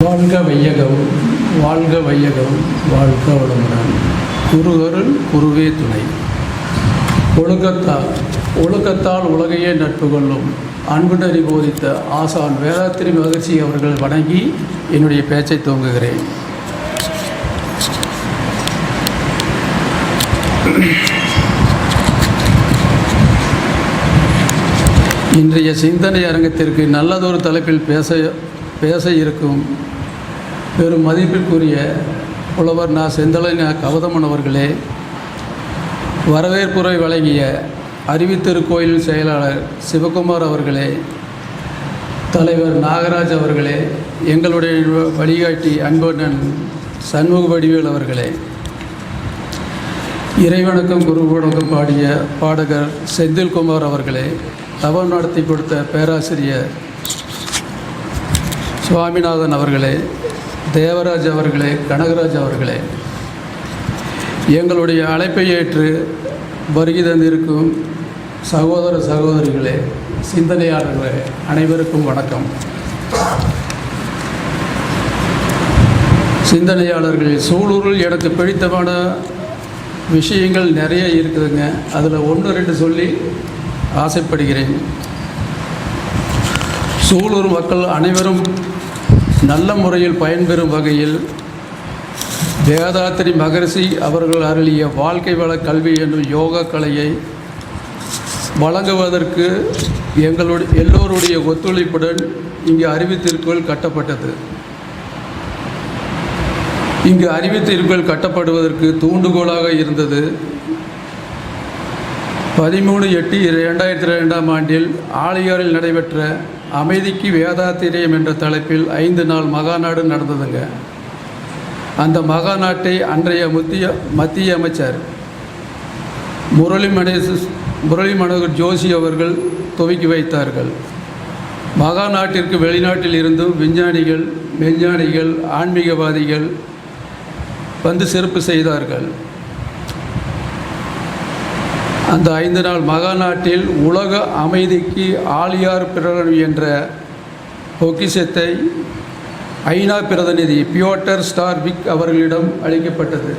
வாழ்க வையகம், வாழ்க வையகம், வாழ்க வளமுடன். குருகருள் குருவே துணை. ஒழுக்கத்தால் உலகையே நட்பு கொள்ளும் அன்பு நெறி போதித்த ஆசான் வேதாத்திரி மகர்ஷி அவர்கள் வணங்கி என்னுடைய பேச்சை துவங்குகிறேன். இன்றைய சிந்தனை அரங்கத்திற்கு நல்லதொரு தலைப்பில் பேச இருக்கும் பெரும் மதிப்பிற்குரிய புலவர் செந்தலை கௌதமன் அவர்களே, வரவேற்புரை வழங்கிய அறிவித்திருக்கோயில் செயலாளர் சிவகுமார் அவர்களே, தலைவர் நாகராஜ் அவர்களே, எங்களுடைய வழிகாட்டி அன்பண்ணன் சண்முக வடிவேல் அவர்களே, இறைவணக்கம் குரு வணக்கம் பாடிய பாடகர் செந்தில்குமார் அவர்களே, தவம் நடத்தி கொடுத்த பேராசிரியர் சுவாமிநாதன் அவர்களே, தேவராஜ் அவர்களே, கனகராஜ் அவர்களே, எங்களுடைய அழைப்பை ஏற்று வருகை தந்திருக்கும் சகோதர சகோதரிகளே, சிந்தனையாளர்களே, அனைவருக்கும் வணக்கம். சிந்தனையாளர்கள், சூலூரில் எனக்கு பிடித்தமான விஷயங்கள் நிறைய இருக்குதுங்க. அதில் 1-2 சொல்லி ஆசைப்படுகிறேன். சூலூர் மக்கள் அனைவரும் நல்ல முறையில் பயன்பெறும் வகையில் வேதாத்திரி மகரிஷி அவர்கள் அருளிய வாழ்க்கை வள கல்வி என்னும் யோகா கலையை வழங்குவதற்கு எல்லோருடைய ஒத்துழைப்புடன் இங்கு அறிவித்திருக்கோயில் கட்டப்பட்டது. இங்கு அறிவித்திருக்கோயில் கட்டப்படுவதற்கு தூண்டுகோலாக இருந்தது 13/8/2002 ஆண்டில் ஆழியாரில் நடைபெற்ற அமைதிக்கு வேதாத்திரியம் என்ற தலைப்பில் 5 நாள் மகாநாடு நடந்ததுங்க. அந்த மகாநாட்டை அன்றைய மத்திய அமைச்சர் முரளி மனோகர் ஜோஷி அவர்கள் துவக்கி வைத்தார்கள். மகாநாட்டிற்கு வெளிநாட்டில் இருந்தும் விஞ்ஞானிகள், மெஞ்ஞானிகள், ஆன்மீகவாதிகள் வந்து சிறப்பு செய்தார்கள். அந்த 5 நாள் மகாநாட்டில் உலக அமைதிக்கு ஆழியார் பிரகடனம் என்ற பொக்கிஷத்தை ஐநா பிரதிநிதி பியோட்டர் ஸ்டார்விக் அவர்களிடம் அளிக்கப்பட்டது.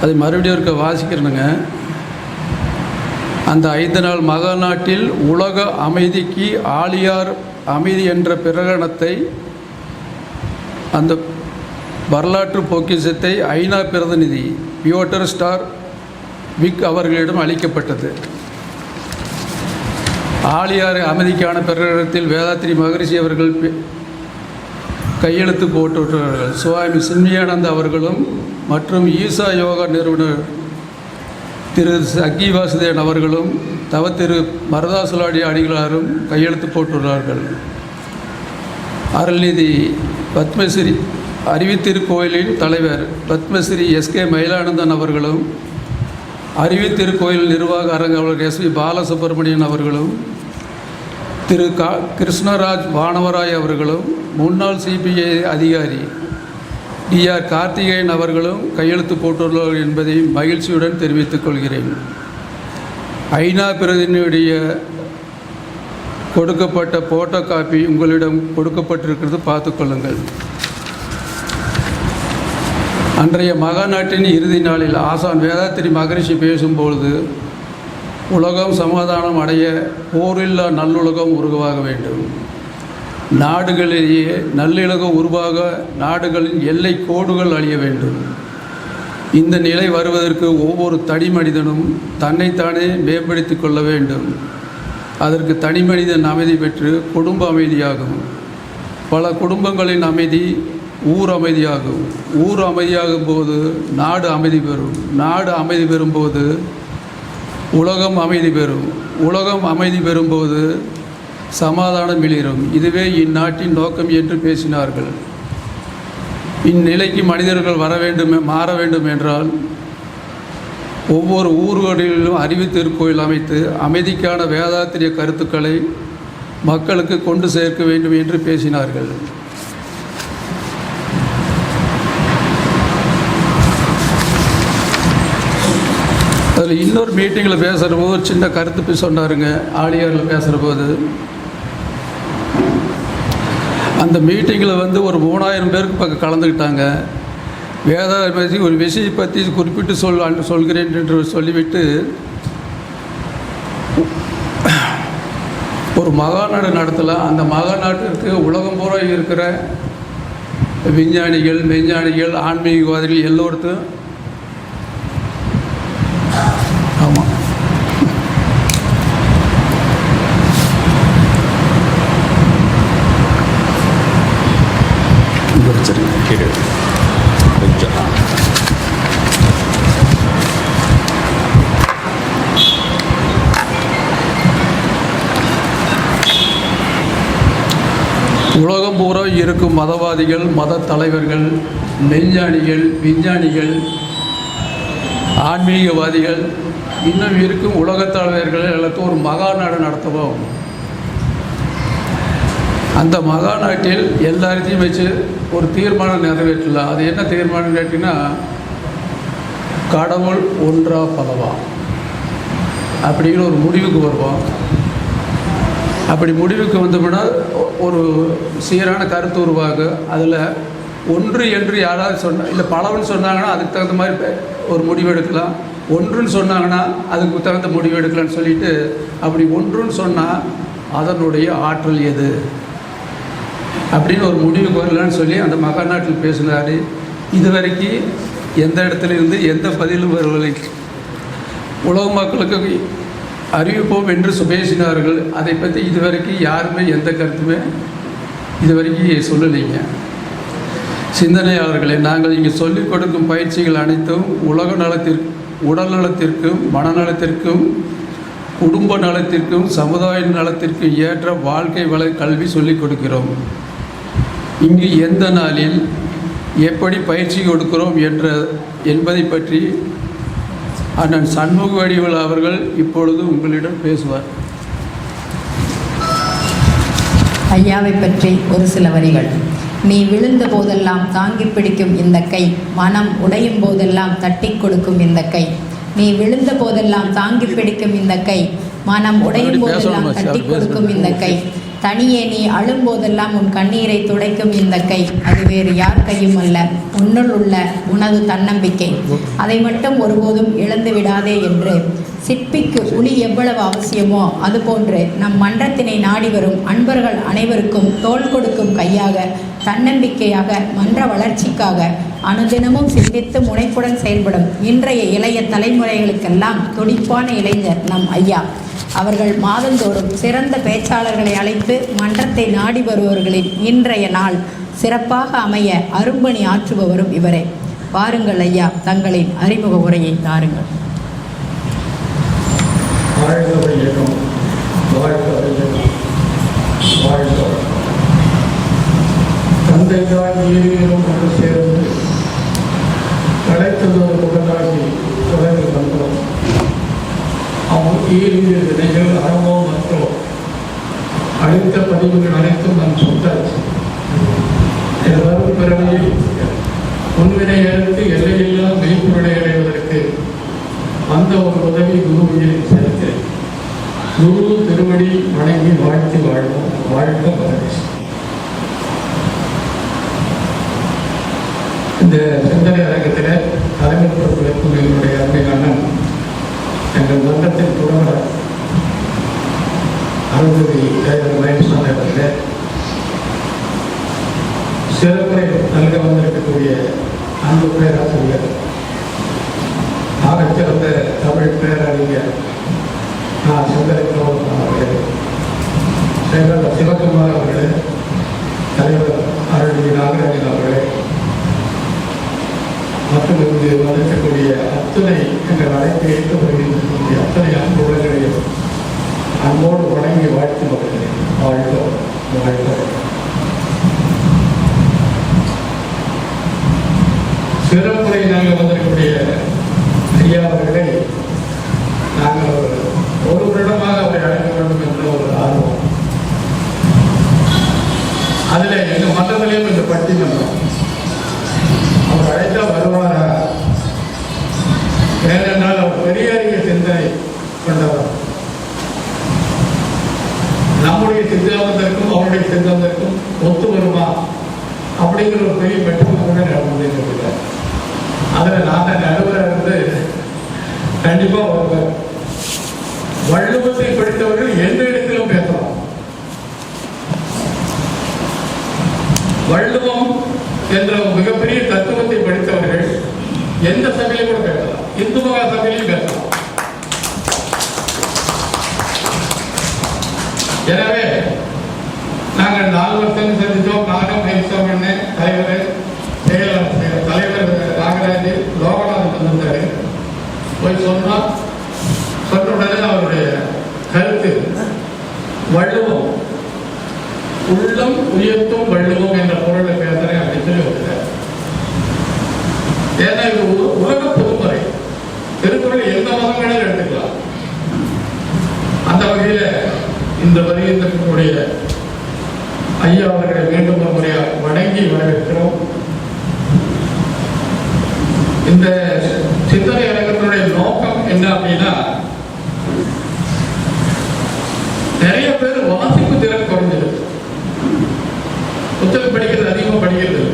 அதை மறுபடியும் இருக்க வாசிக்கிறேனுங்க. அந்த 5 நாள் மகாநாட்டில் உலக அமைதிக்கு ஆழியார் அமைதி என்ற பிரகடனத்தை, அந்த வரலாற்று பொக்கிஷத்தை ஐநா பிரதிநிதி பியோட்டர் ஸ்டார்விக் அவர்களிடம் அளிக்கப்பட்டது. ஆழியார் அமைதிக்கான பிரகடனத்தில் வேதாத்திரி மகரிஷி அவர்கள் கையெழுத்து போட்டுள்ளார்கள். சுவாமி சின்மயானந்த அவர்களும் மற்றும் ஈசா யோகா நிறுவனர் திரு சக்கி வாசுதேவன் அவர்களும் திரு மருதாசுலாடி அடிகளாரும் கையெழுத்து போட்டுள்ளார்கள். அருள்நிதி பத்மஸ்ரீ அறிவித்திருக்கோயிலின் தலைவர் பத்மஸ்ரீ எஸ்கே மயிலானந்தன் அவர்களும், அறிவித்திருக்கோயில் நிர்வாக அரங்காவலர் SV பாலசுப்ரமணியன் அவர்களும், திரு கிருஷ்ணராஜ் வானவராய் அவர்களும், முன்னாள் CBI அதிகாரி DR கார்த்திகேயன் அவர்களும் கையெழுத்து போட்டுள்ளார்கள் என்பதை மகிழ்ச்சியுடன் தெரிவித்துக் கொள்கிறேன். ஐநா பிரதிநிதியுடைய கொடுக்கப்பட்ட போட்டோ காப்பி உங்களிடம் கொடுக்கப்பட்டிருக்கிறது, பார்த்துக்கொள்ளுங்கள். அன்றைய மகாநாட்டின் இறுதி நாளில் ஆசான் வேதாத்திரி மகரிஷி பேசும்பொழுது, உலகம் சமாதானம் அடைய போரில்லா நல்லுலகம் உருவாக வேண்டும், நாடுகளிலேயே நல்லுலகம் உருவாக நாடுகளின் எல்லை கோடுகள் அழிய வேண்டும், இந்த நிலை வருவதற்கு ஒவ்வொரு தனி மனிதனும் தன்னைத்தானே மேம்படுத்தி கொள்ள வேண்டும், அதற்கு தனி மனிதன் அமைதி பெற்று குடும்ப அமைதியாகும், பல குடும்பங்களின் அமைதி ஊர் அமைதியாகும், ஊர் அமைதியாகும் போது நாடு அமைதி பெறும், நாடு அமைதி பெறும்போது உலகம் அமைதி பெறும், உலகம் அமைதி பெறும்போது சமாதானம் மிளிரும். இதுவே இந்நாட்டின் நோக்கம் என்று பேசினார்கள். இந்நிலைக்கு மனிதர்கள் மாற வேண்டும் என்றால் ஒவ்வொரு ஊர்களிலும் அறிவித்திருக்கோயில் அமைத்து அமைதிக்கான வேதாத்திரிய கருத்துக்களை மக்களுக்கு கொண்டு சேர்க்க வேண்டும் என்று பேசினார்கள். அதில் இன்னொரு மீட்டிங்கில் பேசுகிற போது ஒரு சின்ன கருத்து சொன்னாருங்க. ஆழியாரில் பேசுகிற போது அந்த மீட்டிங்கில் வந்து ஒரு 3000 பேருக்கு பக்கம் கலந்துக்கிட்டாங்க. வேதாளம் பற்றி ஒரு விஷயத்தை பற்றி குறிப்பிட்டு சொல்கிறேன் என்று சொல்லிவிட்டு ஒரு மகாநாடு நடத்தலாம். அந்த மகாநாட்டிற்கு உலகம் பூரா இருக்கிற விஞ்ஞானிகள், மெஞ்ஞானிகள், ஆன்மீகவாதிகள் எல்லோருக்கும் ஆமாம் உலகம் பூரா இருக்கும் மதவாதிகள், மத தலைவர்கள், மெஞ்ஞானிகள், விஞ்ஞானிகள், ஆன்மீகவாதிகள், இன்னும் இருக்கும் உலகத் தலைவர்கள் எல்லாத்தையும் ஒரு மகாநாடு நடத்துவோம். அந்த மகாநாட்டில் எல்லாத்தையும் வச்சு ஒரு தீர்மானம் நிறைவேற்றலாம். அது என்ன தீர்மானம் கேட்டிங்கன்னா, கடவுள் ஒன்றா பலவா அப்படிங்கிற ஒரு முடிவுக்கு வருவோம். அப்படி முடிவுக்கு வந்தோம்னா ஒரு சீரான கருத்து உருவாகும். அதில் ஒன்று என்று யாராவது சொன்னால், இல்லை பலவன்னு சொன்னாங்கன்னா அதுக்கு தகுந்த மாதிரி ஒரு முடிவு எடுக்கலாம். ஒன்றுன்னு சொன்னாங்கன்னா அதுக்கு தகுந்த முடிவு எடுக்கலான்னு சொல்லிட்டு, அப்படி ஒன்றுன்னு சொன்னால் அதனுடைய ஆற்றல் எது அப்படின்னு ஒரு முடிவுக்கு வரலான்னு சொல்லி அந்த மகாநாட்டில் பேசினார். இதுவரைக்கும் எந்த இடத்துல இருந்து எந்த பதிலும் வரவில்லை. உலக மக்களுக்கு அறிவிப்போம் என்று பேசினார்கள். அதை பற்றி இதுவரைக்கும் யாருமே எந்த கருத்துமே இதுவரைக்கும் சொல்லலைங்க. சிந்தனையாளர்களே, நாங்கள் இங்கே சொல்லிக் கொடுக்கும் பயிற்சிகள் அனைத்தும் உலக நலத்திற்கு, உடல் நலத்திற்கும், மனநலத்திற்கும், குடும்ப நலத்திற்கும், சமுதாய நலத்திற்கும் ஏற்ற வாழ்க்கை வள கல்வி சொல்லிக் கொடுக்கிறோம். இங்கு எந்த நாளில் எப்படி பயிற்சி கொடுக்கிறோம் என்பதை பற்றி அண்ணன் சண்முக வடிவேல் அவர்கள் இப்பொழுது உங்களிடம் பேசுவார். ஐயாவை பற்றி ஒரு சில வரிகள். நீ விழுந்த போதெல்லாம் தாங்கி பிடிக்கும் இந்த கை, மனம் உடையும் போதெல்லாம் தட்டி கொடுக்கும் இந்த கை. நீ விழுந்த போதெல்லாம் தாங்கி பிடிக்கும் இந்த கை, மனம் உடையும் போதெல்லாம் தட்டி கொடுக்கும் இந்த கை. தனியே நீ அழும்போதெல்லாம் உன் கண்ணீரை துடைக்கும் இந்த கை. அது வேறு யார் கையும் அல்ல, உன்னுள் உள்ள உனது தன்னம்பிக்கை. அதை மட்டும் ஒருபோதும் இழந்து விடாதே என்று சிற்பிக்கு உளி எவ்வளவு அவசியமோ அதுபோன்று நம் மன்றத்தினை நாடி வரும் அன்பர்கள் அனைவருக்கும் தோள் கொடுக்கும் கையாக, தன்னம்பிக்கையாக, மன்ற வளர்ச்சிக்காக அனுதினமும் சிந்தித்து முனைப்புடன் செயல்படும் இன்றைய இளைய தலைமுறைகளுக்கெல்லாம் துடிப்பான இளைஞர் நம் ஐயா அவர்கள். மாதந்தோறும் சிறந்த பேச்சாளர்களை அழைத்து மன்றத்தை நாடி வருபவர்களின் இன்றைய நாள் சிறப்பாக அமைய அரும்பணி ஆற்றுபவரும் இவரே. வாருங்கள் ஐயா, தங்களின் அறிமுக உரையை தாருங்கள். தந்தை தாயிலும் ஒன்று சேர்ந்து கிடைத்ததொரு முகநாசி தொடங்கி வந்தோம். அவன் ஈரிய வினைகள் அறமோ மற்றோ அளித்த பதிவுகள் அனைத்தும் நம் சொத்தாச்சு. வரும் பிறவையில் முன்வினை எடுத்து எல்லையில்லா மெய்ப்பொருளை அடைவதற்கு அந்த ஒரு உதவி குருவியில் செலுத்து. குரு திருவடி வணங்கி வாழ்த்தி வாழ்வோம். வாழ்க்க மகிழ்ச்சி. இந்த சிந்தனை அரங்கத்தில் தலைமை பொறுப்பிற்கும் எங்களுடைய அருமையான எங்கள் மன்றத்தின் புறவர் அருள்மிகு மகேஸ்வரன் அவர்கள், சிறப்புரை நல்க வந்திருக்கக்கூடிய அன்பு பேராசிரியர், ஆகச்சிறந்த தமிழ் பேரறிஞர் சுந்தரேஸ்வரன் அவர்கள், செயலாளர் சிவகுமார் அவர்கள், தலைவர் அருள்மிகு நாகராஜன் அவர்களே, மற்றும் இங்கு வந்திருக்கக்கூடிய அத்தனை எங்கள் அழைப்பு ஏற்று வருகின்ற அத்தனை அன்பு உலகங்களையும் அன்போடு வணங்கி வாழ்த்து வருகிறேன். வாழ்க வாழ்க. சிறப்புரை நாங்கள் வந்திருக்கக்கூடிய ஐயா அவர்களை நாங்கள் ஒரு வருடமாக அவரை அழைக்க வேண்டும் என்ற ஒரு ஆர்வம். அதில் எங்கள் மன்றத்திலையும் இந்த பட்டிமன்றம் அவர் அழைத்தா வருவாரா? ஏனென்றால் அவர் பெரியாரிய சிந்தனை கொண்டவர். நம்முடைய சித்தாந்தத்திற்கும் அவருடைய சித்தாந்தத்திற்கும் ஒத்து வருமா அப்படிங்கிற ஒரு பெரிய பெட்ரோல் கூட நடந்தது. அதில் நான் நடுவராக இருந்து கண்டிப்பாக ஒரு வள்ளுவத்தை படித்தவர்கள் எந்த இடத்திலும் பேசலாம். வள்ளுவம் என்ற மிகப்பெரிய தத்துவத்தை படித்தவர்கள் எந்த சபையிலும் கூட பேசலாம், இந்து மகா சபையிலும் பேசலாம். எனவே நாங்கள் 4 வருஷம் சந்தித்தோம். நானும் மயில்சாமி தலைவர், தலைவர் நாகராஜ், லோகநாதன் வந்திருந்தாரு. போய் சொன்ன உடனே அவருடைய கருத்து வள்ளுவம் உள்ளம் உயர்த்தும் வள்ளுவம் என்ற பொருளை பேசுறேன் அப்படின்னு சொல்லி வந்துட்டார். ஏன்னா இது உலக பொதுமுறை, திருக்குறள் எந்த மதங்களும் எடுத்துக்கலாம். அந்த வகையில இந்த வருகின்ற ஐயா அவர்களை மீண்டும் ஒரு முறையாக வணங்கி வரவேற்கிறோம். இந்த சிந்தனை அரங்கத்தினுடைய நோக்கம் என்ன அப்படின்னா, நிறைய பேர் வாசிப்பு திறன் குறைஞ்சது, புத்தகம் படிக்கிறது அதிகமாக படிக்கிறது.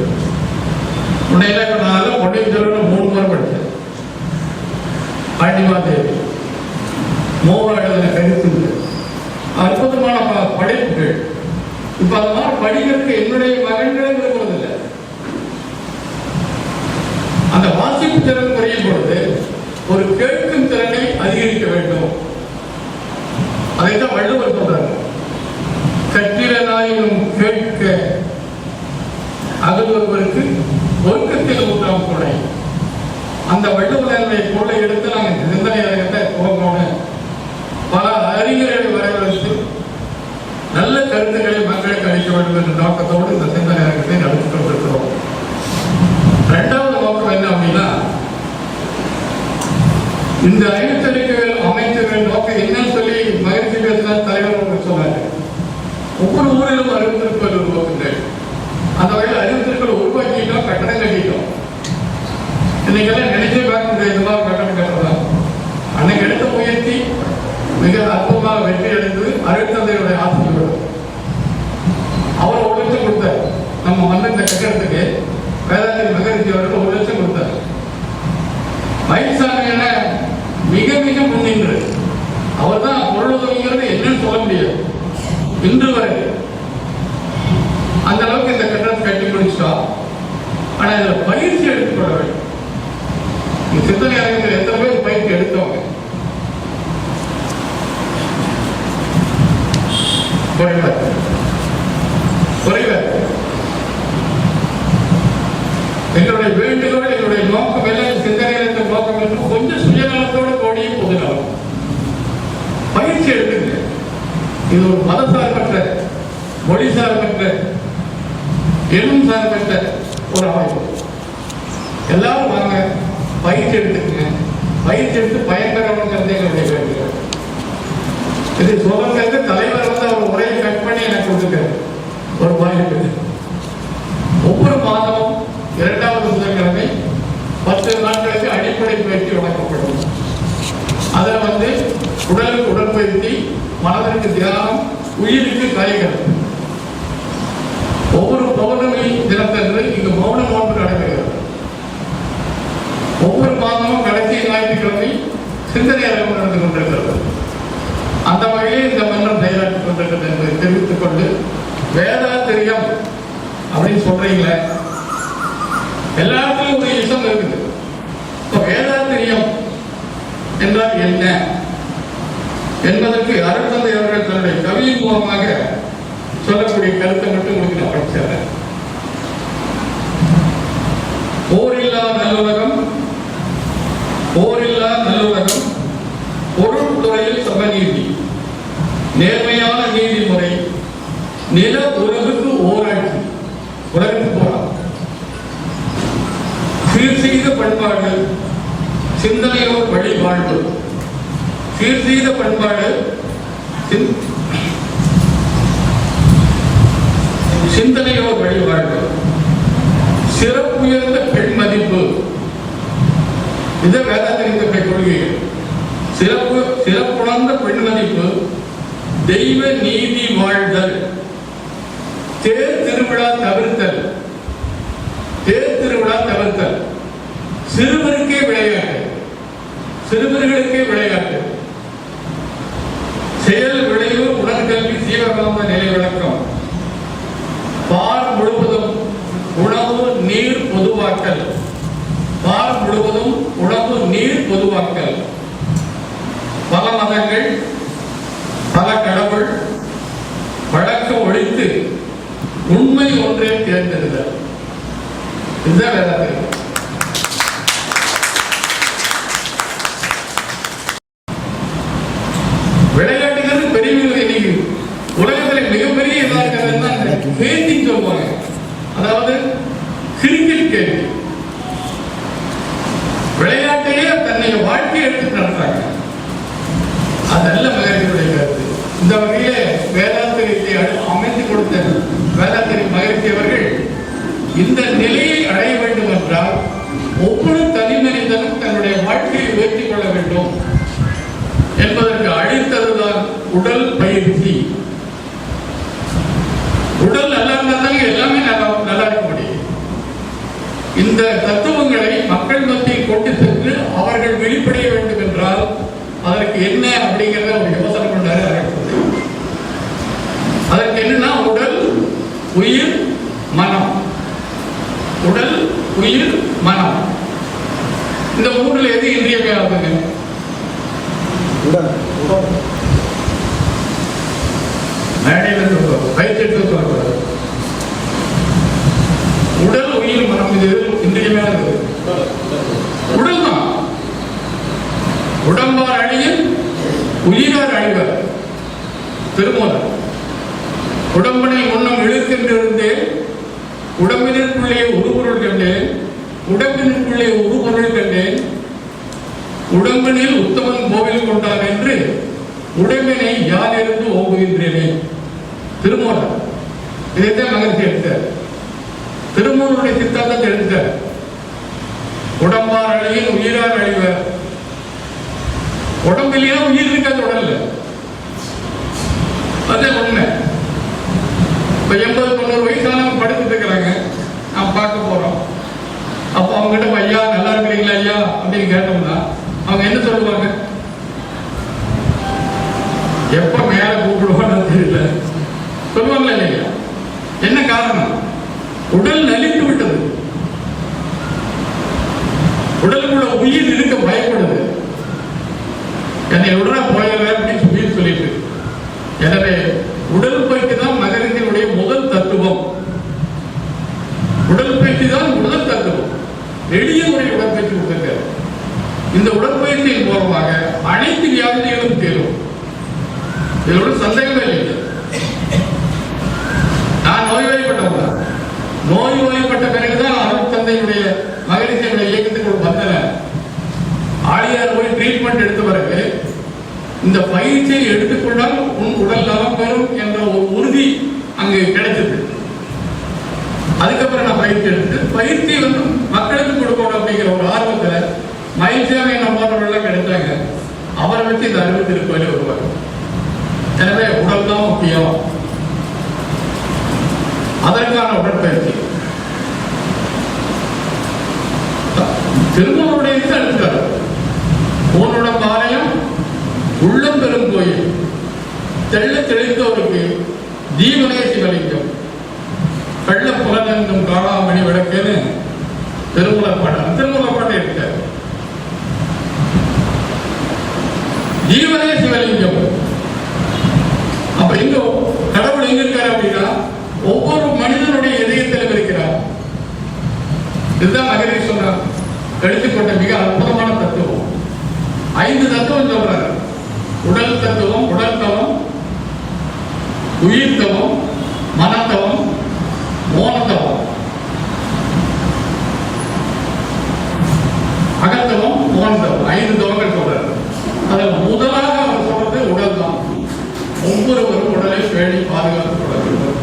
முன்னையெல்லாம் இப்போ நான் பொன்னியின் செல்வன் 3 முறை படித்தேன். பாண்டிமாதேவி மோகன் எழுதின கருத்து அற்புதமான படைப்புகள். இப்ப அதெல்லாம் படிக்கிறதுக்கு என்னுடைய மகன்களே விரும்புவதில்லை. அந்த வாசிப்பு திறன் குறையும் பொழுது ஒரு கேட்கும் திறனை அதிகரிக்க வேண்டும். அதைத்தான் வள்ளுவர் சொல்றாங்க, கற்றிலனாயினும் கேட்க அகல்வருக்கு ஒழுக்கத்தில் ஊற்றாம் துணை. அந்த வள்ளுவரை கொள்ளை எடுத்து நாங்கள் சிந்தனை அரங்கத்தை போகணும். பல அறிஞர்களை வரவழைத்து நல்ல கருத்துக்களை மக்களுக்கு அளிக்க வேண்டும் என்ற நோக்கத்தோடு இந்த சிந்தனை அரங்கத்தை நடத்தி கொண்டிருக்கிறோம். 2வது நோக்கம் என்ன அப்படின்னா, இந்த அறிவித்தறிக்கைகள் அமைச்சர்கள் நோக்கம் என்னன்னு சொல்லி மகிழ்ச்சி பேசினார் தலைவர் சொன்னாங்க. ஒவ்வொரு ஊரிலும் அறிவித்திருப்பது உருவாக்குங்கள். அந்த வகையில் அறிவித்திருக்கள் உருவாக்கிட்டோம், கட்டணம் கட்டிட்டோம். இன்னைக்கெல்லாம் நினைச்சே பார்க்க முடியாதுமா கட்டணம் கட்டுறதா. அன்னைக்கு எடுத்த முயற்சி மிக அற்புதமாக வெற்றி அடைந்தது. அருட்தந்தையுடைய ஆசிரியர் அவர் 1 லட்சம் கொடுத்தார். நம்ம வந்து இந்த கட்டடத்துக்கு வேதாத்திரி மகரிஷி அவர்கள் 1 லட்சம் கொடுத்தார். மயில்சாமி என மிக மிக முன்னின்று அவர் தான் பொருளுதவிங்கிறது என்னன்னு சொல்ல முடியாது இன்று வரை. அந்த அளவுக்கு இந்த கட்டடத்தை கட்டி முடிச்சிட்டோம். ஆனா இதுல பயிற்சி எடுத்துக்கொள்ள வேண்டும். சிந்தனை அரங்கத்தில் எத்தனை பேர் பயிற்சி எடுத்தவங்க குறைவர். எங்களுடைய வேண்டுகோள், எங்களுடைய நோக்கம் எல்லாம் சிந்தனை நோக்கம் என்று கொஞ்சம் சுயநலத்தோடு கூடிய பொதுநலம். பயிற்சி எடுத்துங்க. இது ஒரு மத சார்பற்ற, மொழி சார்பற்ற, எனும் சார்பற்ற ஒரு அமைப்பு. எல்லாரும் வாங்க, பயிற்சி எடுத்துக்கங்க. பயிற்சி எடுத்து பயன்பெறணுங்கிறது எங்களுடைய வேண்டுகோள். இது சொல்றது தலைவர் வந்து அவர் உரையை கட் பண்ணி எனக்கு கொடுத்துருக்காரு. ஒரு வாய்ப்பு ஒவ்வொரு மாதமும் 2வது புதன்கிழமை 10 நாட்களுக்கு அடிப்படை பயிற்சி வழங்கப்படும். அதில் வந்து உடலுக்கு உடற்பயிற்சி, மனதிற்கு தியானம், உயிருக்கு காய்கறி. ஒவ்வொரு பௌர்ணமி தினத்தன்று இங்கு மௌன நோன்பு நடைபெறுகிறது. ஒவ்வொரு மாதமும் கடைசி ஞாயிற்றுக்கிழமை சிந்தனை அரங்கம் நடந்து கொண்டிருக்கிறது. அந்த வகையில் இந்த மன்றம் செயலாற்றிக் கொண்டிருக்கிறது என்பதை தெரிவித்துக் கொண்டு, வேதாத்திரியம் அப்படின்னு சொல்றீங்களே, எல்லாத்துக்கும் ஒரு இசம் இருக்குது. வேதாத்திரியம் என்றால் என்ன என்பதற்கு அருட்தந்தை அவர்கள் தன்னுடைய கவியின் மூலமாக சொல்லக்கூடிய கருத்தை மட்டும் உங்களுக்கு நான் படிச்சேன். போரில்லா நல்லுலகம், போரில்லா நல்லுலகம், பொருள் துறையில் சமநீதி, நேர்மையான நீதிமுறை, நில உலகுக்கு ஓராட்சி, உலகத்துக்கு போலாம், சீர்செய்த பண்பாடு, சிந்தனையோர் வழிபாடு, சீர்செய்த பண்பாடு, சிந்தனையோர் வழிபாடு, சிறப்புயர்ந்த பெண் மதிப்பு. இதை வேதாத்திரியுடைய கொள்கைகள். சிறப்புணர்ந்த பெண் மதிப்பு, தெய்வ நீதி வாழ்தல், தேர் திருவிழா தவிர்த்தல், பொதுவாக்கல், வாரம் முழுவதும் உணவு நீர் பொதுவாக்கல், பல மதங்கள் பல கடவுள் வழக்கம் ஒழித்து உண்மை ஒன்றே தேர்ந்தெடுத்தல். இதுதான் வேதாத்திரி. விளையாட்டுகள் பெரியவர்கள் இன்னைக்கு உலகத்தில் மிகப்பெரிய இதா இருக்கிறதுனா பேசிங் சொல்லுவாங்க. அதாவது கிரிக்கெட் கேள்வி விளையாட்டையே தன்னை வாழ்க்கை எடுத்து நடத்துறாங்க. அதல்ல மகிழ்ச்சியுடைய கருத்து. இந்த வகையிலே வேதாத்திரியை அமைத்து கொடுத்த வேதாத்திரி மகிழ்ச்சி அவர்கள் இந்த நிலையை அடைய வேண்டும் என்றால் ஒவ்வொரு தனி மனிதனும் தன்னுடைய வாழ்க்கையை உயர்த்திக் கொள்ள வேண்டும் என்பதற்கு அழைத்ததுதான் உடல் பயிற்சி. உடல் நல்லா இருந்தால் எல்லாமே நல்லா இருக்க முடியும். இந்த தத்துவங்களை மக்கள் மத்தியில் கொண்டு சென்று அவர்கள் வெளிப்படைய வேண்டும் என்றால் அதற்கு என்ன அப்படிங்கிறத ஒரு யோசனை கொண்டாரு. அதற்கு என்னன்னா உடல், உயிர், மனம். உடல், உயிர், மனம். இந்த மூன்றுல எது இன்றியமையாதது? மேடையில் பயிற்சி சொல்லக்கூடாது. உடல், உயிர், மனம் இது இன்றியமையாதது. உடல் தான். உடம்பார் அழியில் உயிரார் அழிவர். திருமூலர். உடம்பினை முன்னம் இழுக்கின்றிருந்தேன், உடம்பினருக்குள்ளே ஒரு பொருள் கண்டேன், உடம்பினருக்குள்ளே ஒரு பொருள் கண்டேன், உடம்பினில் உத்தமன் கோவில் கொண்டான் என்று உடம்பினை யாரிருந்து ஓங்குகின்றேனே. திருமூலர். இதைத்தான் மகிழ்ச்சி எடுத்தார். திருமூலருடைய சித்தாந்தத்தை எடுத்தார். உடம்பார் அழியில் உயிரார் அழிவர். உடம்பிலேயே உயிர் இருக்காது, உடல்ல. அதே உண்மை. இப்ப 80-90 வயசானவங்க படுத்துட்டு இருக்கிறாங்க, நாம் பார்க்க போறோம். அப்போ அவங்க கிட்ட ஐயா நல்லா இருக்கிறீங்களா ஐயா அப்படின்னு கேட்டோம்னா அவங்க என்ன சொல்லுவாங்க? எப்ப மேல கூப்பிடுவான்னு தெரியல சொல்லுவாங்களா இல்லையா? என்ன காரணம்? உடல் நலித்து விட்டது. உடலுக்குள்ள உயிர் இருக்க பயப்படுது. என்னை உடனே போயிடுற அப்படின்னு உயிர் சொல்லிட்டு. எனவே உடல் பயிற்சி தான் மகரத்தினுடைய முதல் தத்துவம். உடல் பயிற்சி தான் முதல் தத்துவம். எளிய முறை உடற்பயிற்சி கொடுத்திருக்காரு. இந்த உடற்பயிற்சியின் மூலமாக அனைத்து வியாதிகளும் தீரும். இதோட சந்தேகமே இல்லை. நான் நோய்வாய்ப்பட்டவங்க. நோய்வாய்ப்பட்ட பிறகுதான் அருள் தந்தையுடைய மகரிஷியுடைய இயக்கத்துக்கு வந்தேன். ஆழியார் போய் ட்ரீட்மெண்ட் எடுத்த பிறகு இந்த பயிற்சியை எடுத்துக்கொண்டால் உன் உடல் நலம் பெறும் என்ற ஒரு உறுதி அங்கு கிடைச்சது. அதுக்கப்புறம் நான் பயிற்சி எடுத்து பயிற்சி வந்து மக்களுக்கு கொடுக்கணும் அப்படிங்கிற ஒரு ஆர்வத்தில் மயில்சாமி நம்மளெல்லாம் கிடைச்சாங்க. அவரை வச்சு இந்த 60 திருக்கோயிலை உருவாங்க. எனவே உடல் தான் முக்கியம். அதற்கான உடற்பயிற்சி திருமணனுடைய எடுத்தார். உன்னோட பாளையம் உள்ளம் பெரும் கோயில், தெள்ள தெளித்தோருக்கு ஜீவனே சிவலிங்கம், கள்ள புலனெங்கும் காணாமணி விளக்கேன்னு திருமூலப்பாட்டை இருக்கார். ஜீவனே சிவலிங்கம். அப்ப இங்க கடவுள் எங்க இருக்காரு அப்படின்னா ஒவ்வொரு மனிதனுடைய இதயத்திலும் இருக்கிறார். இதுதான் மகரிஷி சொன்னார். எடுத்துக்கொண்ட மிக அற்புதமான தத்துவம். 5 தத்துவம் சொல்றாரு. உடல் தத்துவம், உடல் தவம், உயிர் தவம், மனத்தவம், மோனத்தவம், அகத்தவம், மோனத்தவம். 5 தவங்கள் சொல்றாரு. அதில் முதலாக அவர் சொல்றது உடல் தான். ஒவ்வொருவரும் உடலை பேணி பாதுகாத்துக் கொள்ள வேண்டும்.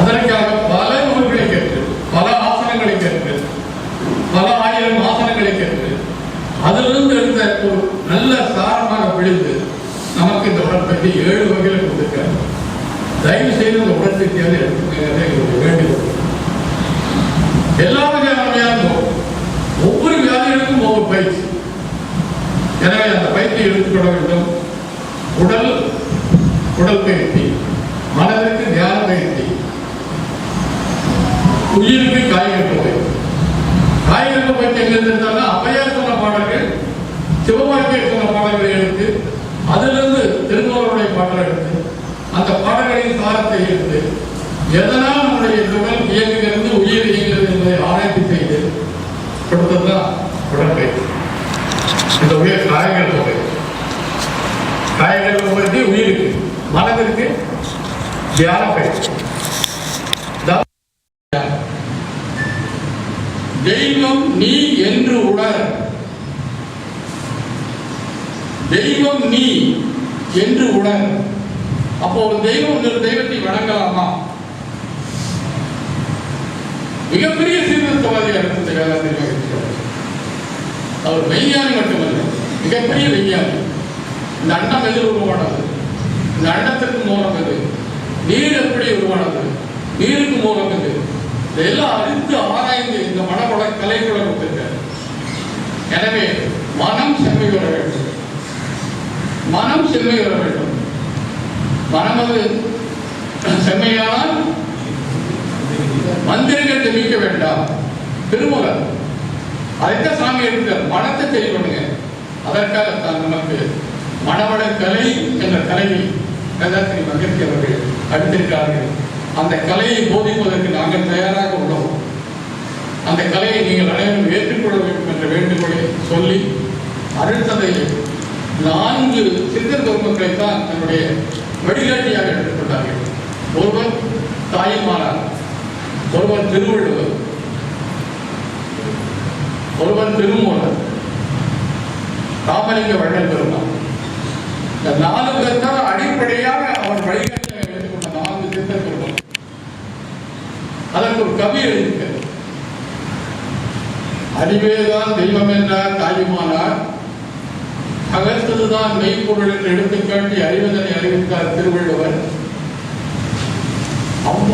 அதற்காக பல நூல்களை கேட்டு, பல ஆசனங்களை கேட்டு, பல ஆயிரம் ஆசனங்களை கேட்டு, அதிலிருந்து எடுத்த ஒரு நல்ல சாரமாக பிடித்து நமக்கு இந்த உடற்பயிற்சி 7 வகையில கொடுத்திருக்காரு. தயவு செய்து இந்த உடற்பயிற்சியாக எடுத்துக்க வேண்டியது. எல்லா வகையான வியாதியும் ஒவ்வொரு வியாதிகளுக்கும் ஒவ்வொரு பயிற்சி. எனவே அந்த பயிற்சியை எடுத்துக்கொள்ள வேண்டும். உடல் பயிற்சி, மனதிற்கு தியான பயிற்சி, உயிருக்கு காய்கறி, பற்றி எங்க இருந்தாலும் அவையார் சொன்ன பாடல்கள், சிவபாக்கியர் சொன்ன பாடல்களை எடுத்து அதிலிருந்து திருமூலருடைய பாடலை எடுத்து அந்த பாடல்களின் சாரத்தை எடுத்து எதனால் நம்முடைய உடல் இயங்குகிறது, உயிர் இயங்குகிறது என்பதை ஆராய்ச்சி செய்து கொடுத்ததுதான் உடற்பயிற்சி. இந்த உயிர் காயங்கள் தொகை, காயங்கள் தொகை உயிருக்கு, மனதிற்கு தியான பயிற்சி. தெய்வம் நீ என்று உணர், தெய்வம் நீ என்று உணர். அப்போ ஒரு தெய்வம் ஒரு தெய்வத்தை வணங்கலாமா? மிகப்பெரிய சீர்திருத்தவாதியாக இருந்த காலத்தில் அவர் மெய்ஞானி மட்டுமல்ல, மிகப்பெரிய விஞ்ஞானி. இந்த அண்டம் எது உருவானது, இந்த அண்டத்திற்கு மூலம் எது, நீர் எப்படி உருவானது, நீருக்கு மூலம் எது, இதெல்லாம் அறிந்து ஆராய்ந்து இந்த மனவள கலைகளை கொடுத்திருக்கார். எனவே மனம் செம்மை வர வேண்டும், மனம் செம்மை வர வேண்டும். மனமது செம்மையானால் மந்திரங்கள் ஜெபிக்க வேண்டாம். திருமூலர் அதைத்தான் சாமி எடுத்தார், மனத்தை சரி பண்ணுங்க. அதற்காகத்தான் நமக்கு மனவள கலை என்ற கலையை வேதாத்திரி மகிழ்ச்சி அவர்கள் அடுத்திருக்கிறார்கள். அந்த கலையை போதிப்பதற்கு நாங்கள் தயாராக உள்ளோம். அந்த கலையை நீங்கள் அனைவரும் ஏற்றுக்கொள்ள வேண்டும் என்ற வேண்டுகோளை சொல்லி அடுத்ததை 4 சித்தர் பெருமக்களை தான் தன்னுடைய வழிகாட்டியாக எடுத்துக்கொண்டார்கள். ஒருவர் தாயுமானார், ஒருவர் திருவள்ளுவர், ஒருவர் திருமூலர், ராமலிங்க வள்ளல் பெருமாள். இந்த 4 பேர் தான் அடிப்படையாக அவர் வழிகாட்டியாக எடுத்துக்கொண்ட 4 சித்தர் பெருமக்கள். அதற்கு ஒரு கவி எழுதியிருக்கிறார். அறிவேதான் தெய்வம் என்றார் தாயுமானார், அகர்த்ததுதான் மெய்ப்பொருள் என்று எடுத்துக்காட்டி அறிவதனை அறிவித்தார் திருவள்ளுவர்.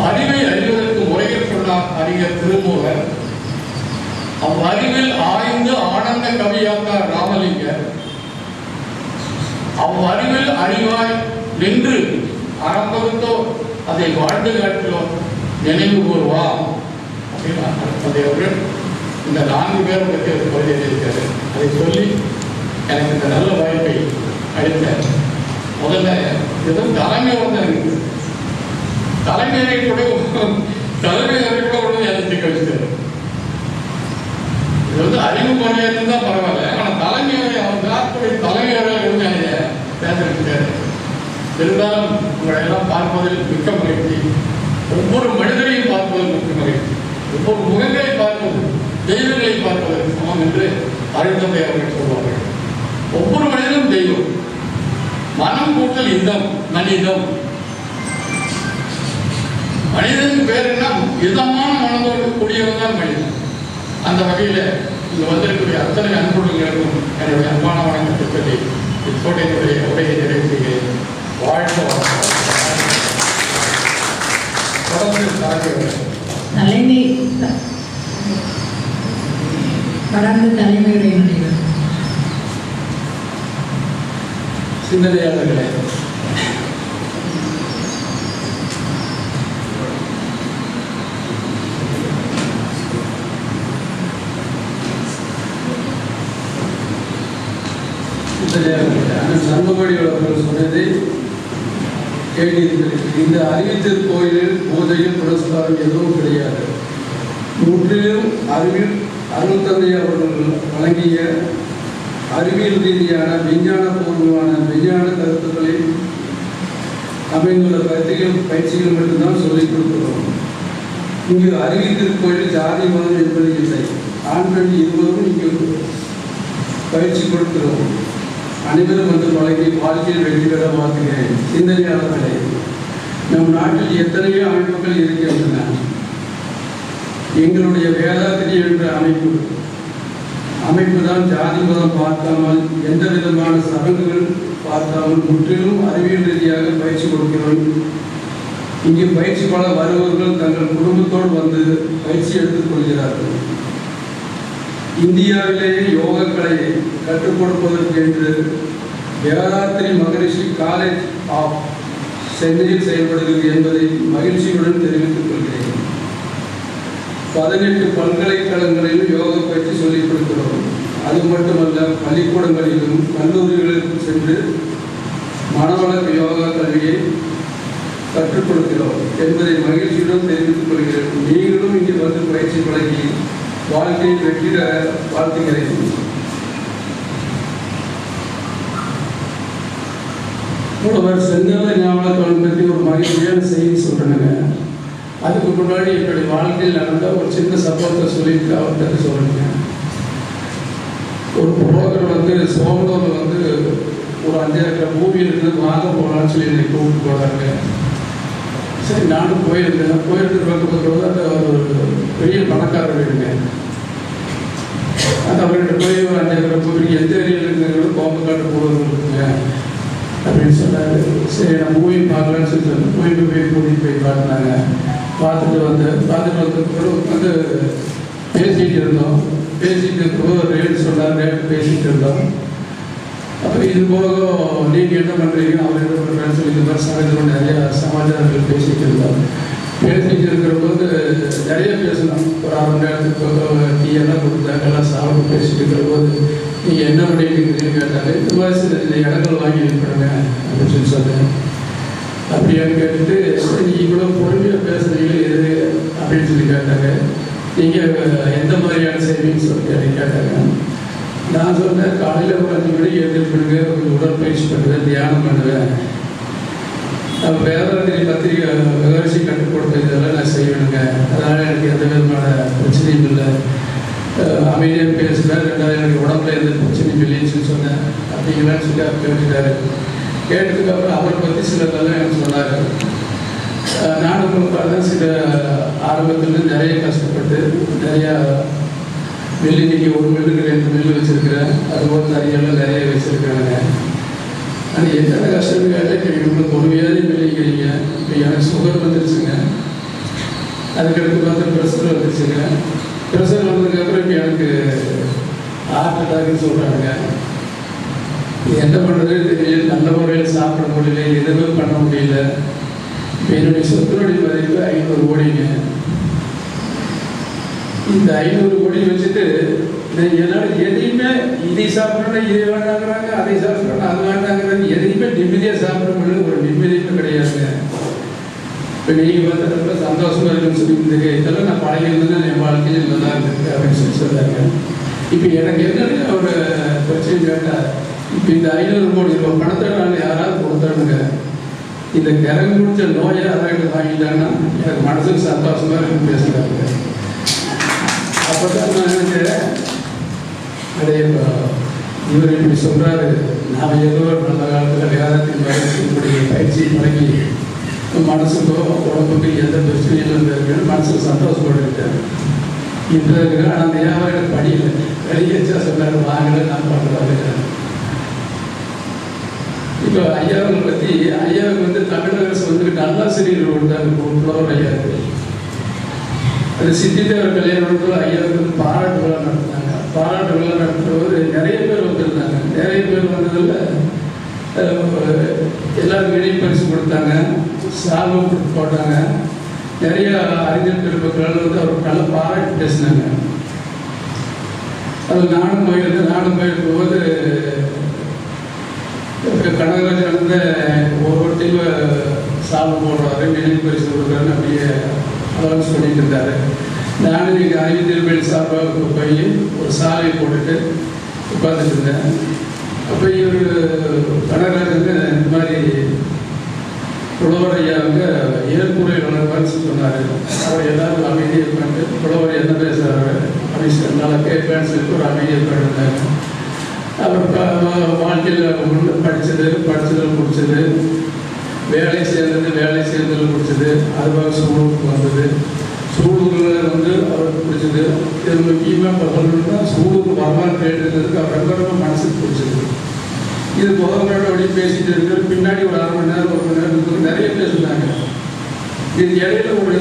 அறிவை அறிவதற்கு முறையில் சொன்னார் அறிஞர் திருமூலர். அறிவில் ஆய்ந்து ஆனந்த கவியாத்தார் ராமலிங்கர். அறிவில் அறிவாய் நின்று அறம்பகுத்தோ அதை வாழ்ந்து காட்டிலோ நினைவு கூறுவார் அப்படின்னு இந்த 4 பேரை பற்றி ஒரு கவிதை இருக்கிறது. அதை சொல்லி எனக்கு இந்த நல்ல வாய்ப்பை அளித்தார். முதல்ல எதுவும் தலைமை வந்து இருக்கு, தலைமையை கூட எனக்கு கழிச்சார். இது வந்து அறிவு முறையாக இருந்தால் பரவாயில்ல, ஆனால் தலைமையை அவர் நாட்டுடைய தலைமையாக பேசிருக்காரு. இருந்தாலும் உங்களை எல்லாம் பார்ப்பதில் மிக்க மகிழ்ச்சி. ஒவ்வொரு மனிதரையும் பார்ப்பதில் மிக்க மகிழ்ச்சி. ஒவ்வொரு முகங்களை பார்ப்பது தெய்வங்களை பார்ப்பதற்கு சமம் என்று அருள்தந்தை அவர்கள் சொல்வார்கள். ஒவ்வொரு மனிதனும் தெய்வம். மனம் கூட்டல் இதம் மனிதம். மனிதனுக்கு பேர் என்ன? இதமான மனதோடு கூடியவன் தான் மனிதன். அந்த வகையில் இங்கு வந்திருக்கக்கூடிய அத்தனை அன்புகளுக்கும் என்னுடைய அன்பான வணக்கத்தை சொல்லி இத்தோடைய உரையை நிறைவு செய்கிறேன். வாழ்க்கை தொடர்ந்து தலைமை உரை சிந்தனையாளர்களே, சண்முகடி அவர்கள் சொன்னதை கேட்டீர்கள். இந்த அறிவித்தல் கோயிலில் பூஜையில் புரஸ்காரம் எதுவும் கிடையாது. முற்றிலும் அருள் தந்தை அவர்கள் வழங்கிய அறிவியல் ரீதியான விஞ்ஞானபூர்வமான விஞ்ஞான கருத்துக்களில் அமைந்துள்ள பயிற்சிகள் மட்டும்தான் சொல்லிக் கொடுக்கிறோம். இங்கு அறிவித்தல் கோயில் ஜாதி மதம் என்பது இல்லை. ஆண் பெண் இருவரும் இங்கு பயிற்சி கொடுக்கிறோம். அனைவரும் வந்து வழங்கி வாழ்க்கையில் வெற்றி பெற வாழ்த்துகிறேன். சிந்தனையாளர்களே, நம் நாட்டில் எத்தனையோ அமைப்புகள் இருக்கின்றன. எங்களுடைய வேதாத்திரி என்ற அமைப்பு தான் ஜாதி மதம் பார்க்காமல், எந்த விதமான சடங்குகள் பார்க்காமல் முற்றிலும் அறிவியல் ரீதியாக பயிற்சி கொடுக்கிறோம். இங்கே பயிற்சி பல வருபவர்கள் தங்கள் குடும்பத்தோடு வந்து பயிற்சி எடுத்துக் கொள்கிறார்கள். இந்தியாவிலேயே யோக கலையை கற்றுக் கொடுப்பதற்கு என்று வேதாத்திரி மகரிஷி காலேஜ் ஆஃப் சென்னையில் செயல்படுகிறது என்பதை மகிழ்ச்சியுடன் தெரிவித்துக் கொள்கிறேன். 18 பல்கலைக்கழகங்களிலும் யோகா பயிற்சி சொல்லிக் கொடுக்கிறோம். அது மட்டுமல்ல, பள்ளிக்கூடங்களிலும் கல்லூரிகளிலும் சென்று மனவளர்ப்பு யோகா கல்வியை கற்றுக் கொடுக்கிறோம் என்பதை மகிழ்ச்சியுடன் தெரிவித்துக் கொள்கிறேன். நீங்களும் இங்கே வந்து பயிற்சி வழங்கி வாழ்க்கையை வெற்றி பெற வாழ்த்துகிறேன். ஒருவர் செங்கல்ல ஞாபகத்தோடு பற்றி ஒரு மகிழ்ச்சியான செய்தி சொல்கிறேங்க. அதுக்கு முன்னாடி என்னுடைய வாழ்க்கையில் நடந்த ஒரு சின்ன சம்பவத்தை சொல்லிட்டு அவர்கிட்ட சொல்லுங்க. ஒரு புரோக்கர் வந்து சோமனூரில் வந்து ஒரு 5 ஏக்கர் பூமி இருக்குது, வாங்க போகலான்னு சொல்லி என்னை கூப்பிட்டு போகிறாங்க. சரி, நானும் போயிருந்தேன். போயிட்டு பார்க்கும்போது அந்த ஒரு பெரிய பணக்கார வீடுங்க. அந்த அவர்கிட்ட போய் ஒரு 5 ஏக்கர் பூமிக்கு எந்த ஏரியாவில் இருக்கிற கோம்பக்காட்டு போடுறது இருக்குங்க அப்படின்னு சொன்னார். சரி, நான் மூவி பார்க்கலான்னு சொல்லி சொன்னேன். போய் கூட்டிகிட்டு போய் பார்த்தாங்க. பார்த்துட்டு வந்து வந்து பேசிகிட்டு இருந்தோம். பேசிகிட்டு இருக்கும்போது ரேட்டு சொன்னார். ரேட்டு பேசிகிட்டு இருந்தோம். அப்புறம் இது போக நீங்கள் என்ன பண்ணுறீங்க, அவர் என்ன பண்ணுறான்னு சொல்லி இந்த மாதிரி சமயத்தில் நிறைய சமாச்சாரங்கள் பேசிகிட்டு இருந்தோம். பேசிகிட்டு இருக்கிற போது நிறைய பேசணும். ஒரு 1/2 மணி நேரத்துக்கு டீ எல்லாம் கொடுத்தாங்க. எல்லாம் சாப்பிட்டு பேசிகிட்டு இருக்கிற போது நீங்கள் என்ன பண்ணிட்டு கேட்டாங்க. இந்த மாதிரி சில இடங்கள் வாங்கி இருக்கிறாங்க அப்படின்னு சொல்லி சொன்னேன். அப்படியான்னு கேட்டுட்டு, நீங்கள் இவ்வளோ பொறுமையாக பேசுகிறீங்களே எது அப்படின்னு சொல்லி கேட்டாங்க. நீங்கள் எந்த மாதிரியான சேவிங்ஸ் சொல்லி கேட்டாங்க. நான் சொன்னேன், காலையில் ஒரு 5 மணிக்கு எழுந்திருப்பிடுங்க, கொஞ்சம் உடற்பயிற்சி பண்ணுவேன், தியானம் பண்ணுவேன், வேதாந்திரி பத்திரிகை விவரிச்சு கற்றுக் கொடுத்த இதெல்லாம் நான் செய்வேனுங்க. அதனால் எனக்கு எந்த விதமான பிரச்சனையும் இல்லை, அமைதியாக பேசுவேன். 2வது எனக்கு உடம்புல எந்த பிரச்சனையும் இல்லைன்னு சொல்லி சொன்னேன். அப்படிங்களான்னு சொல்லி அவர் கேட்டுட்டாரு. கேட்டதுக்கப்புறம் அவரை பற்றி சிலதெல்லாம் எனக்கு சொன்னார். நானும் பார்த்தா சில ஆரம்பத்துலேருந்து நிறைய கஷ்டப்பட்டு நிறையா மில்லு, இன்றைக்கி 1 மில்லுக்கு 2 மில்லு வச்சுருக்கிறேன். அதுபோல் தறியெல்லாம் நிறைய வச்சுருக்கிறாங்க. ஆனால் என்னென்ன கஷ்டம்னு கேட்டால் உங்களுக்கு ஒரு வியாதி மில்லிக்கிறீங்க. இப்போ எனக்கு சுகர் வந்துருச்சுங்க. அதுக்கடுத்து பார்த்து ப்ரெஷர் வந்துருச்சுங்க. ப்ரெஷர் வந்ததுக்கப்புறம் இப்போ எனக்கு ஹார்ட் அட்டாக்னு சொல்கிறாங்க. என்ன பண்ணுறது தெரியல, நல்ல முறையில் சாப்பிட முடியல, எதுவுமே பண்ண முடியல. இப்போ என்னுடைய சொத்தினுடைய மதிப்பு 500 கோடிங்க. இந்த 500 கோடி வச்சுட்டு என்னால் எதையுமே இதை சாப்பிட்றோன்னா இதை வேண்டாங்கிறாங்க, அதை சாப்பிட்றோன்னா அது வேண்டாங்கிறாங்க. எதையுமே நிம்மதியாக சாப்பிட முடியல, ஒரு நிம்மதியுமே கிடையாதுங்க. இப்போ நீங்கள் பார்த்தா சந்தோஷமாக இருக்குன்னு சொல்லி இதெல்லாம் நான் பழகிருந்தேன்னா என் வாழ்க்கையில் நல்லா இருக்குது அப்படின்னு சொல்லி சொல்கிறாங்க. இப்போ எனக்கு என்னன்னு ஒரு பிரச்சனை கேட்டால், இப்போ இந்த 500 கோடி ரூபாய் பணத்தை நான் யாராவது கொடுத்தானுங்க, இந்த கிறங்கு முடிச்ச நோயை யாராவது வாங்கிட்டாங்கன்னா எனக்கு மனசுக்கு சந்தோஷமாக இருக்குன்னு பேசுகிறாங்க. அப்போ தான் நான் நினைக்கிறேன், நிறைய இவர் இப்படி சொல்கிறாரு, நாம் ஏதோ ஒரு நல்ல காலத்தில் வேதத்தின் வயசுடைய பயிற்சி வழங்கி மனசுக்கோ உடம்புக்கு எந்த பிரச்சனையும் இருக்குன்னு மனசுக்கு சந்தோஷப்பட்டுக்கிட்டார். இப்போ இருக்கிற ஆனால் அந்த வியாபாரம் படியில வெளியேச்சா சொன்னார், வாங்கலை நான் பண்ணுறாங்க. இப்போ ஐயாவை பற்றி, ஐயாவுக்கு வந்து தமிழக அரசு வந்து நல்லாசிரியர் கொடுத்தாங்க, புலவர் ஐயாவுக்கு. அது சித்திதேவர் கல்யாணத்தில் ஐயாவுக்கு வந்து பாராட்டு விழா நடத்தினாங்க. பாராட்டு விழா நடத்துகிறவர் நிறைய பேர் வந்திருந்தாங்க. நிறைய பேர் வந்ததில் எல்லாரும் இணைய பரிசு கொடுத்தாங்க, சால்வை போட்டாங்க. நிறைய அறிஞர் பெருமக்கள் வந்து அவருக்கு நல்ல பாராட்டு பேசினாங்க. அது நானும் போயிருக்கும் போது கனகராஜன் வந்து ஒவ்வொருத்தையும் சால்வை போடுறாரு, நினைவு பரிசு கொடுக்குறாருன்னு அப்படியே அலௌன்ஸ் பண்ணிட்டு இருந்தார். நானும் எங்கள் அறிவியல் சார்பாக போய் ஒரு சாலை போட்டுட்டு உட்காந்துட்டு இருந்தேன். அப்போ இவர் கனகராஜன் இந்த மாதிரி புலவர் ஐயாவுங்க ஏற்புரை வளர்ப்பான்னு சொன்னார். அவர் எல்லாரும் அமைதியை உட்காந்து புலவர் என்ன பேசுகிறாரு அப்படின்னு நல்லா கேட்பேன்னு சொல்லிட்டு ஒரு அமைதியை உட்காந்துருந்தாங்க. அவர் வாழ்க்கையில் படித்தது முடிச்சது, வேலை சேர்ந்ததில் முடிச்சது, அதுவாக சூழலுக்கு வந்தது. சூழலில் வந்து அவருக்கு பிடிச்சது. இது முக்கியமாக சொல்லணும்னா சூழலுக்கு வரலாறு கேட்டதுக்கு அவர் ரொம்ப மனசுக்கு பிடிச்சது. இது முதல்ல அப்படி பேசிட்டு இருக்கிற பின்னாடி ஒரு 1/2 மணி நேரம் 1 மணி நேரம் நிறைய பேசுனாங்க. இது இடையில ஒரு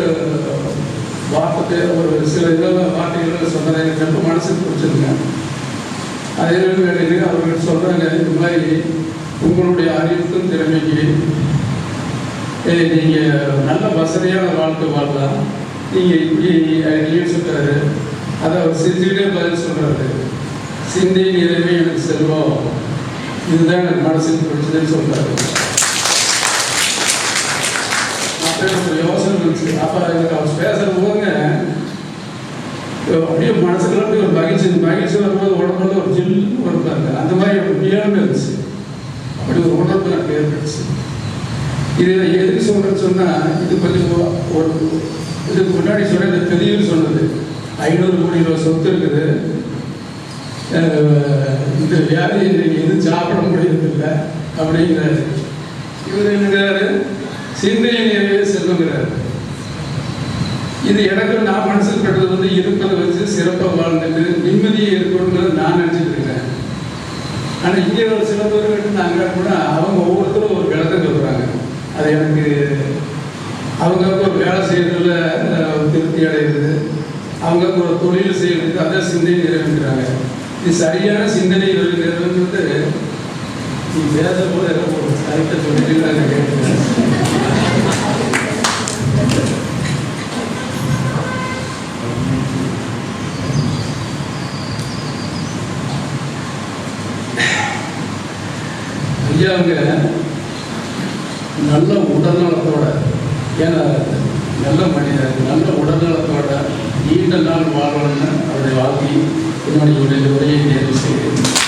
வார்த்தை, ஒரு சில இதெல்லாம் வார்த்தைகள் சொன்னதை எனக்கு ரொம்ப மனசுக்கு பிடிச்சிருங்க. அதே வேலையில் அவர்கள் சொல்கிறாங்க, இந்த மாதிரி உங்களுடைய அறிவுக்கும் திறமைக்கு நீங்கள் நல்ல வசதியான வாழ்க்கை வாழலாம், நீங்கள் இப்படி ஐடியும் சொல்கிறாரு. அதை அவர் சிரிச்சுக்கிட்டே பதில் சொல்கிறாரு. சிந்தை நிறைவே எனக்கு செல்வம், இதுதான் எனக்கு மனசுக்கு பிடிச்சதுன்னு சொல்கிறாரு. அப்போ எனக்கு ஒரு யோசனை இருந்துச்சு. அப்போ எனக்கு அவர் பேசுகிற போதுங்க அப்படியே மனசுக்குள்ள அப்படியே ஒரு மகிழ்ச்சி வரும்போது உடம்புல ஒரு ஜில்லுன்னு வருவாங்க. அந்த மாதிரி ஒரு உண்மையானமே இருந்துச்சு. அப்படி ஒரு உணர்வு எனக்கு ஏற்பட்டுச்சு. இது எதுக்கு சொல்கிறேன்னு சொன்னால், இது கொஞ்சம் ஒரு இதுக்கு முன்னாடி சொன்ன இந்த பெரியவர் சொன்னது 500 கோடி ரூபா சொத்து இருக்குது, இந்த வியாதி இன்னைக்கு எதுவும் சாப்பிட முடியறதில்லை அப்படிங்கிறாரு. இவர் என்னங்கிறாரு, சிந்தையை நிறைவே செல்லுங்கிறாரு. இது எனக்கு நான் மனசில் பட்டது வந்து இருப்பதை வச்சு சிறப்பாக வாழ்ந்துட்டு நிம்மதியை இருக்கணுங்கிறது நான் நினச்சிட்டு இருக்கேன். ஆனால் இங்கே ஒரு சில பேர் நாங்கள் கூட அவங்க ஒவ்வொருத்தரும் ஒரு விளக்கம் சொல்கிறாங்க. அது எனக்கு அவங்க ஒரு வேலை செய்யறதுல திருப்தி அடைகிறது, அவங்க ஒரு தொழில் செய்யறதுக்கு அதை சிந்தனை நிறைவேற்றுறாங்க. இது சரியான சிந்தனை நிறைவேற்றுறது நீ பேச போது கரெக்டாக சொல்லிட்டு நான் கேட்குறேன். ஐயா அவங்க நல்ல உடல்நலத்தோட, ஏன்னா நல்ல மனிதர், நல்ல உடல்நலத்தோட நீண்ட நாள் வாழணும்னு அவருடைய வாழ்க்கை என்னுடைய உரையை தேர்வு செய்கிறேன்.